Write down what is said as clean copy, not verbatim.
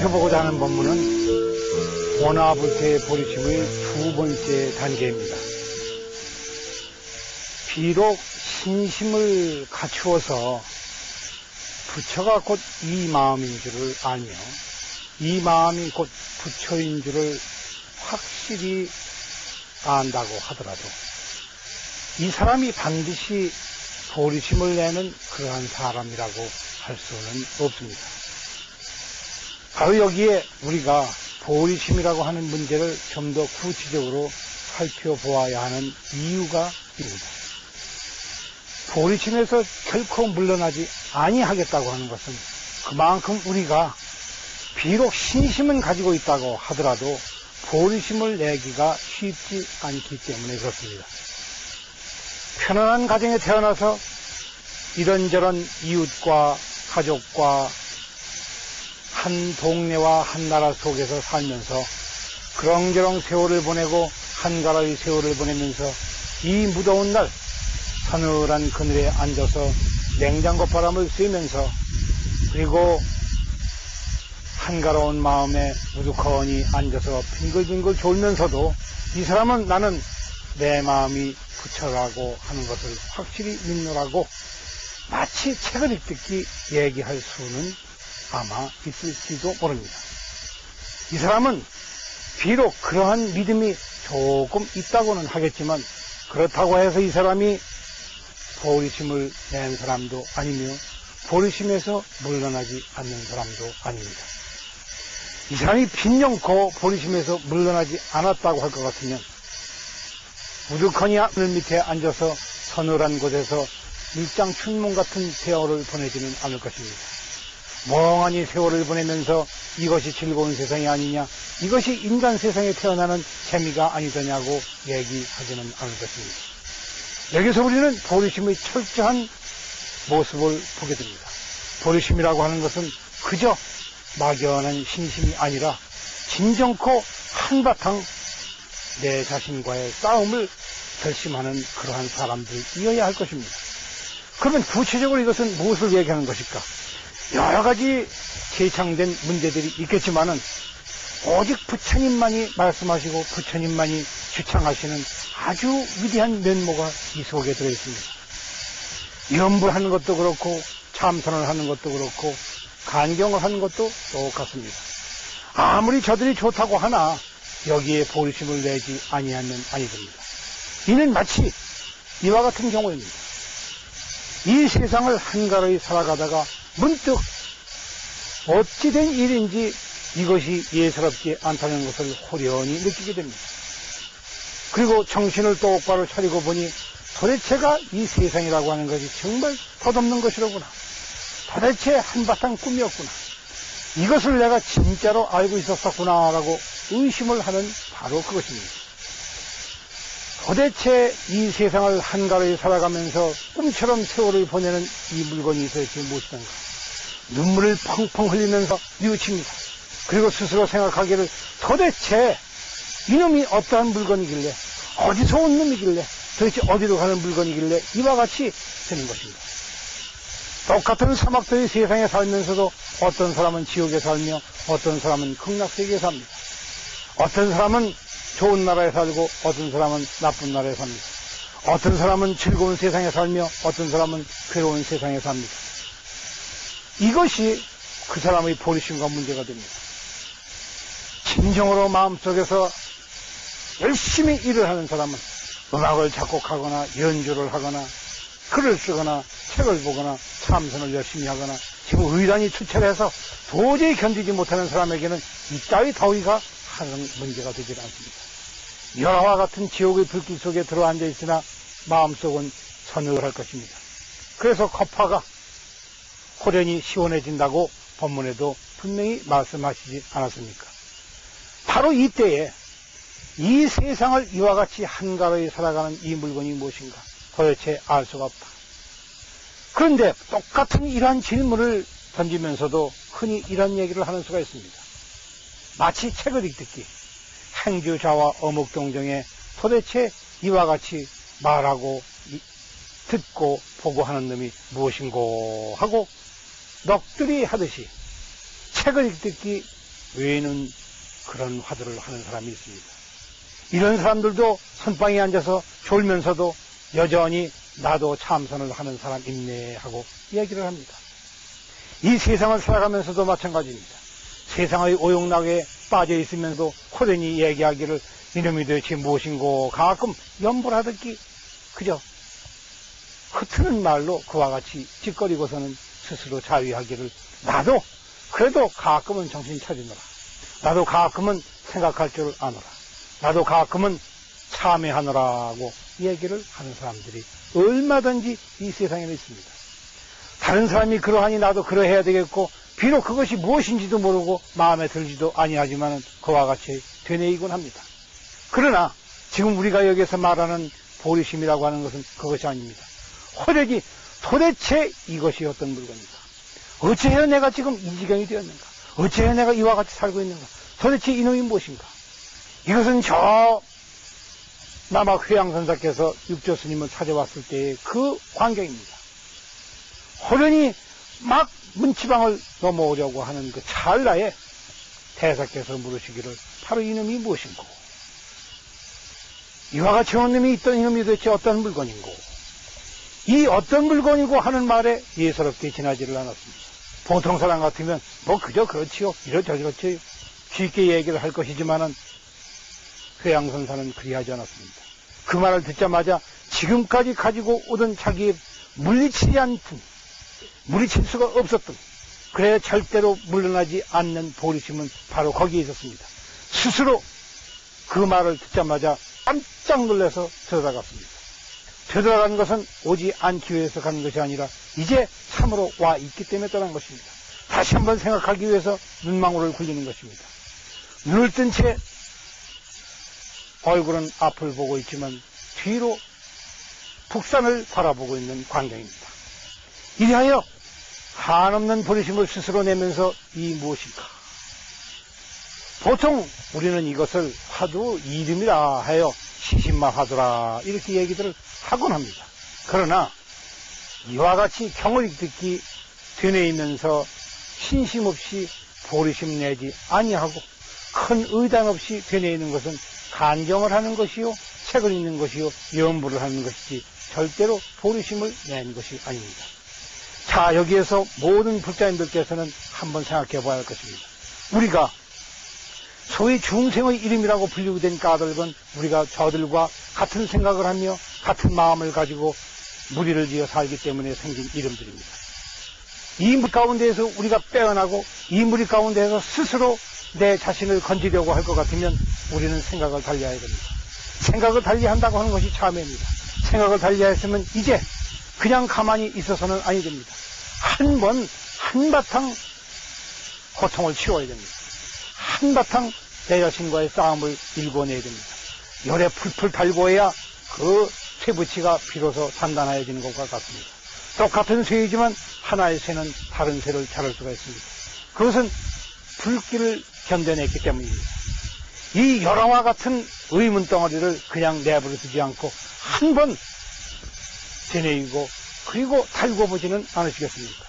살펴보고자 하는 본문은 원화불태의 보리심의 두 번째 단계입니다. 비록 신심을 갖추어서 부처가 곧 이 마음인 줄을 알며 이 마음이 곧 부처인 줄을 확실히 안다고 하더라도 이 사람이 반드시 보리심을 내는 그러한 사람이라고 할 수는 없습니다. 바로 여기에 우리가 보리심이라고 하는 문제를 좀 더 구체적으로 살펴보아야 하는 이유가 있습니다. 보리심에서 결코 물러나지 아니하겠다고 하는 것은 그만큼 우리가 비록 신심은 가지고 있다고 하더라도 보리심을 내기가 쉽지 않기 때문에 그렇습니다. 편안한 가정에 태어나서 이런저런 이웃과 가족과 한 동네와 한 나라 속에서 살면서 그렁저렁 세월을 보내고 한가라의 세월을 보내면서 이 무더운 날 서늘한 그늘에 앉아서 냉장고 바람을 쐬면서 그리고 한가로운 마음에 우두커니 앉아서 빙글빙글 졸면서도 이 사람은 나는 내 마음이 부처라고 하는 것을 확실히 믿노라고 마치 책을 읽듯이 얘기할 수는 아마 있을지도 모릅니다. 이 사람은 비록 그러한 믿음이 조금 있다고는 하겠지만 그렇다고 해서 이 사람이 보리심을 낸 사람도 아니며 보리심에서 물러나지 않는 사람도 아닙니다. 이 사람이 빈영코 보리심에서 물러나지 않았다고 할 것 같으면 우두커니 하늘 밑에 앉아서 서늘한 곳에서 일장춘몽 같은 세월을 보내지는 않을 것입니다. 멍하니 세월을 보내면서 이것이 즐거운 세상이 아니냐, 이것이 인간 세상에 태어나는 재미가 아니더냐고 얘기하지는 않을 것입니다. 여기서 우리는 보리심의 철저한 모습을 보게 됩니다. 보리심이라고 하는 것은 그저 막연한 신심이 아니라 진정코 한바탕 내 자신과의 싸움을 결심하는 그러한 사람들이어야 할 것입니다. 그러면 구체적으로 이것은 무엇을 얘기하는 것일까? 여러 가지 제창된 문제들이 있겠지만은 오직 부처님만이 말씀하시고 부처님만이 주창하시는 아주 위대한 면모가 이 속에 들어있습니다. 염불하는 것도 그렇고 참선을 하는 것도 그렇고 간경을 하는 것도 똑같습니다. 아무리 저들이 좋다고 하나 여기에 보리심을 내지 아니하면 아니됩니다. 이는 마치 이와 같은 경우입니다. 이 세상을 한가로이 살아가다가 문득 어찌된 일인지 이것이 예사롭지 않다는 것을 호련히 느끼게 됩니다. 그리고 정신을 똑바로 차리고 보니 도대체가 이 세상이라고 하는 것이 정말 덧없는 것이로구나. 도대체 한바탕 꿈이었구나. 이것을 내가 진짜로 알고 있었었구나 라고 의심을 하는 바로 그것입니다. 도대체 이 세상을 한가로이 살아가면서 꿈처럼 세월을 보내는 이 물건이 도대체 무엇이던가. 눈물을 펑펑 흘리면서 뉘우칩니다. 그리고 스스로 생각하기를 도대체 이놈이 어떠한 물건이길래, 어디서 온 놈이길래, 도대체 어디로 가는 물건이길래 이와 같이 되는 것입니다. 똑같은 사막도의 세상에 살면서도 어떤 사람은 지옥에 살며 어떤 사람은 극락세계에 삽니다. 어떤 사람은 좋은 나라에 살고 어떤 사람은 나쁜 나라에 삽니다. 어떤 사람은 즐거운 세상에 살며 어떤 사람은 괴로운 세상에 삽니다. 이것이 그 사람의 보리심과 문제가 됩니다. 진정으로 마음속에서 열심히 일을 하는 사람은 음악을 작곡하거나 연주를 하거나 글을 쓰거나 책을 보거나 참선을 열심히 하거나 지금 의단이 추철해서 도저히 견디지 못하는 사람에게는 이따위 더위가 하는 문제가 되질 않습니다. 열화와 같은 지옥의 불길 속에 들어앉아 있으나 마음속은 서늘할 것입니다. 그래서 거파가 호련히 시원해진다고 본문에도 분명히 말씀하시지 않았습니까? 바로 이때에 이 세상을 이와 같이 한가로이 살아가는 이 물건이 무엇인가 도대체 알 수가 없다. 그런데 똑같은 이러한 질문을 던지면서도 흔히 이런 얘기를 하는 수가 있습니다. 마치 책을 읽듯이 행주자와 어묵동정에 도대체 이와 같이 말하고 듣고 보고 하는 놈이 무엇인고 하고 넋두리 하듯이 책을 읽듯이 외에는 그런 화두를 하는 사람이 있습니다. 이런 사람들도 선방에 앉아서 졸면서도 여전히 나도 참선을 하는 사람 있네 하고 이야기를 합니다. 이 세상을 살아가면서도 마찬가지입니다. 세상의 오용락에 빠져 있으면서도 호련히 얘기하기를 이놈이 도대체 무엇인고 가끔 염불하듯이 그저 흩트는 말로 그와 같이 찌꺼리고서는 스스로 자위하기를 나도 그래도 가끔은 정신 차리노라. 나도 가끔은 생각할 줄 아노라. 나도 가끔은 참회하노라고 얘기를 하는 사람들이 얼마든지 이 세상에는 있습니다. 다른 사람이 그러하니 나도 그러해야 되겠고 비록 그것이 무엇인지도 모르고 마음에 들지도 아니하지만 그와 같이 되뇌이곤 합니다. 그러나 지금 우리가 여기서 말하는 보리심이라고 하는 것은 그것이 아닙니다. 호련히 도대체 이것이 어떤 물건인가? 어째서 내가 지금 이 지경이 되었는가? 어째서 내가 이와 같이 살고 있는가? 도대체 이놈이 무엇인가? 이것은 저 남학 회양선사께서 육조 스님을 찾아왔을 때의 그 광경입니다. 호련히 막 문지방을 넘어오려고 하는 그 찰나에 대사께서 물으시기를 바로 이놈이 무엇인고? 이와 같이 온 놈이 있던 이놈이 도대체 어떤 물건인고? 이 어떤 물건이고 하는 말에 예사롭게 지나지를 않았습니다. 보통 사람 같으면 뭐 그저 그렇지요. 이러저러지요. 쉽게 얘기를 할 것이지만은 회양선사는 그리하지 않았습니다. 그 말을 듣자마자 지금까지 가지고 오던 자기의 물리치지 않든 물리칠 수가 없었던 그래 절대로 물러나지 않는 보리심은 바로 거기에 있었습니다. 스스로 그 말을 듣자마자 깜짝 놀라서 들어갔습니다. 되돌아간 것은 오지 않기 위해서 가는 것이 아니라 이제 참으로 와 있기 때문에 떠난 것입니다. 다시 한번 생각하기 위해서 눈망울을 굴리는 것입니다. 눈을 뜬 채 얼굴은 앞을 보고 있지만 뒤로 북산을 바라보고 있는 광경입니다. 이리하여 한없는 보리심을 스스로 내면서 이 무엇인가? 보통 우리는 이것을 화두 이름이라 하여 시신마 화두라 이렇게 얘기들을 하곤 합니다. 그러나 이와 같이 경을 듣기 되뇌이면서 신심 없이 보리심 내지 아니하고 큰 의단 없이 되뇌이는 것은 간경을 하는 것이요, 책을 읽는 것이요, 염불을 하는 것이지 절대로 보리심을 낸 것이 아닙니다. 자, 여기에서 모든 불자님들께서는 한번 생각해 봐야 할 것입니다. 우리가 소위 중생의 이름이라고 불리고 된 까닭은 우리가 저들과 같은 생각을 하며 같은 마음을 가지고 무리를 지어 살기 때문에 생긴 이름들입니다. 이 무리 가운데에서 우리가 빼어나고 이 무리 가운데에서 스스로 내 자신을 건지려고 할 것 같으면 우리는 생각을 달리해야 됩니다. 생각을 달리한다고 하는 것이 참회입니다. 생각을 달리했으면 이제 그냥 가만히 있어서는 아니 됩니다. 한바탕 고통을 치워야 됩니다. 한바탕 내 자신과의 싸움을 일궈내야 됩니다. 열에 풀풀 달고해야 그 쇠붙이가 비로소 단단해지는 것과 같습니다. 똑같은 쇠이지만 하나의 쇠는 다른 쇠를 자를 수가 있습니다. 그것은 불길을 견뎌냈기 때문입니다. 이 열화와 같은 의문 덩어리를 그냥 내버려 두지 않고 한 번 되뇌이고 그리고 달궈 보지는 않으시겠습니까?